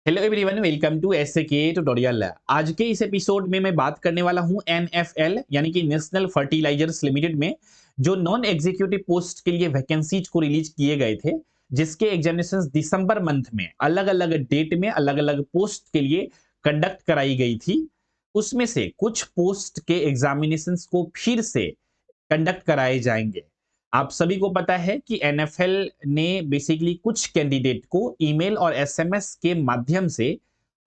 Hello everyone, welcome to SK tutorial. आज के इस एपिसोड में मैं बात करने वाला हूं एनएफएल यानी कि नेशनल फर्टिलाइजर्स लिमिटेड में जो नॉन एग्जीक्यूटिव पोस्ट के लिए वैकेंसीज को रिलीज किए गए थे, जिसके एग्जामिनेशंस दिसंबर मंथ में अलग अलग डेट में अलग अलग पोस्ट के लिए कंडक्ट कराई गई थी। उसमें से कुछ पोस्ट के एग्जामिनेशंस को फिर से कंडक्ट कराए जाएंगे। आप सभी को पता है कि एनएफएल ने बेसिकली कुछ कैंडिडेट को ईमेल और एसएमएस के माध्यम से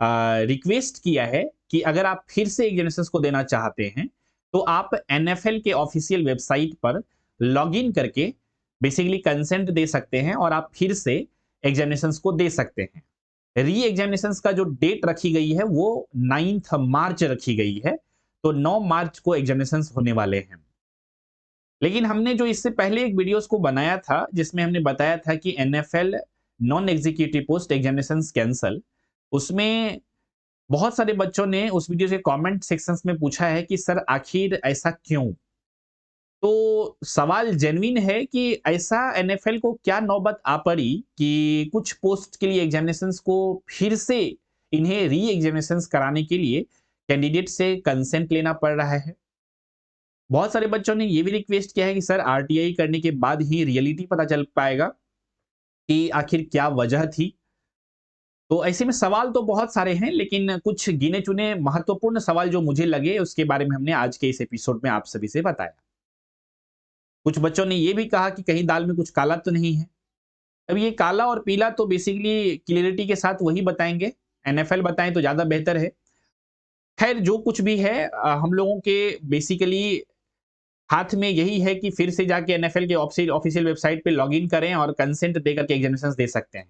रिक्वेस्ट किया है कि अगर आप फिर से एग्जामिनेशंस को देना चाहते हैं तो आप एनएफएल के ऑफिशियल वेबसाइट पर लॉगिन करके बेसिकली कंसेंट दे सकते हैं और आप फिर से एग्जामिनेशंस को दे सकते हैं। री एग्जामिनेशंस का जो डेट रखी गई है वो 9 मार्च रखी गई है, तो 9 मार्च को एग्जामिनेशंस होने वाले हैं। लेकिन हमने जो इससे पहले एक वीडियोस को बनाया था जिसमें हमने बताया था कि NFL non executive post examinations cancel, उसमें बहुत सारे बच्चों ने उस वीडियो के कमेंट सेक्शंस में पूछा है कि सर आखिर ऐसा क्यों? तो सवाल जेन्युइन है कि ऐसा एनएफएल को क्या नौबत आ पड़ी कि कुछ पोस्ट के लिए एग्जामिनेशंस को फिर से इन्हें री एग्जामिनेशंस कराने के लिए कैंडिडेट से कंसेंट लेना पड़ रहा है। बहुत सारे बच्चों ने ये भी रिक्वेस्ट किया है कि सर आरटीआई करने के बाद ही रियलिटी पता चल पाएगा कि आखिर क्या वजह थी। तो ऐसे में सवाल तो बहुत सारे हैं, लेकिन कुछ गिने चुने महत्वपूर्ण सवाल जो मुझे लगे उसके बारे में हमने आज के इस एपिसोड में आप सभी से बताया। कुछ बच्चों ने ये भी कहा कि कहीं दाल में कुछ काला तो नहीं है। अब ये काला और पीला तो बेसिकली क्लियरिटी के साथ वही बताएंगे, एनएफएल बताएं तो ज्यादा बेहतर है। खैर जो कुछ भी है, हम लोगों के बेसिकली हाथ में यही है कि फिर से जाके एनएफएल के ऑफिशियल वेबसाइट पे लॉगिन करें और कंसेंट देकर के एग्जामिनेशंस दे सकते हैं।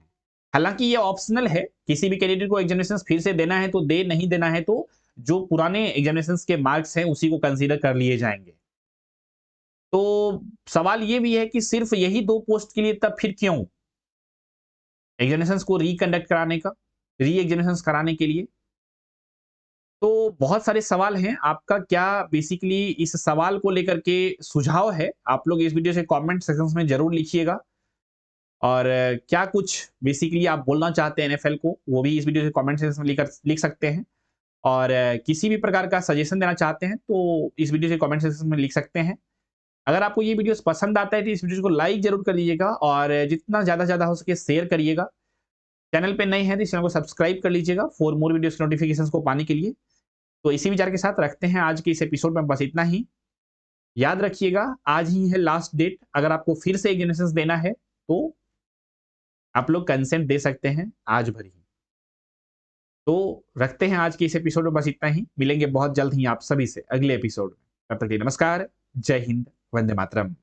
हालांकि ये ऑप्शनल है, किसी भी कैंडिडेट को एग्जामिनेशंस फिर से देना है तो दे, नहीं देना है तो जो पुराने एग्जामिनेशंस के मार्क्स हैं उसी को कंसीडर कर लिए जाएंगे। तो सवाल ये भी है कि सिर्फ यही 2 पोस्ट के लिए तब फिर क्यों एग्जामिनेशंस को रिकंडक्ट कराने का, री एग्जामिनेशंस कराने के लिए? तो बहुत सारे सवाल हैं। आपका क्या बेसिकली इस सवाल को लेकर के सुझाव है? आप लोग इस वीडियो से कमेंट सेक्शंस में ज़रूर लिखिएगा। और क्या कुछ बेसिकली आप बोलना चाहते हैं एनएफएल को, वो भी इस वीडियो के कमेंट सेक्शन में लिख सकते हैं। और किसी भी प्रकार का सजेशन देना चाहते हैं तो इस वीडियो के कमेंट सेक्शन में लिख सकते हैं। अगर आपको ये वीडियोस पसंद आता है तो इस वीडियो को लाइक ज़रूर कर दीजिएगा और जितना ज़्यादा से ज़्यादा हो सके शेयर करिएगा। चैनल पे नए हैं तो इस चैनल को सब्सक्राइब कर लीजिएगा फॉर मोर वीडियोस नोटिफिकेशंस को पाने के लिए। तो इसी विचार के साथ रखते हैं आज के इस एपिसोड में बस इतना ही। याद रखिएगा, आज ही है लास्ट डेट। अगर आपको फिर से एग्जामिनेशंस देना है तो आप लोग कंसेंट दे सकते हैं आज भर ही। तो रखते हैं आज के इस एपिसोड में बस इतना ही। मिलेंगे बहुत जल्द ही आप सभी से अगले एपिसोड में। तब तक के लिए नमस्कार, जय हिंद, वंदे मातरम।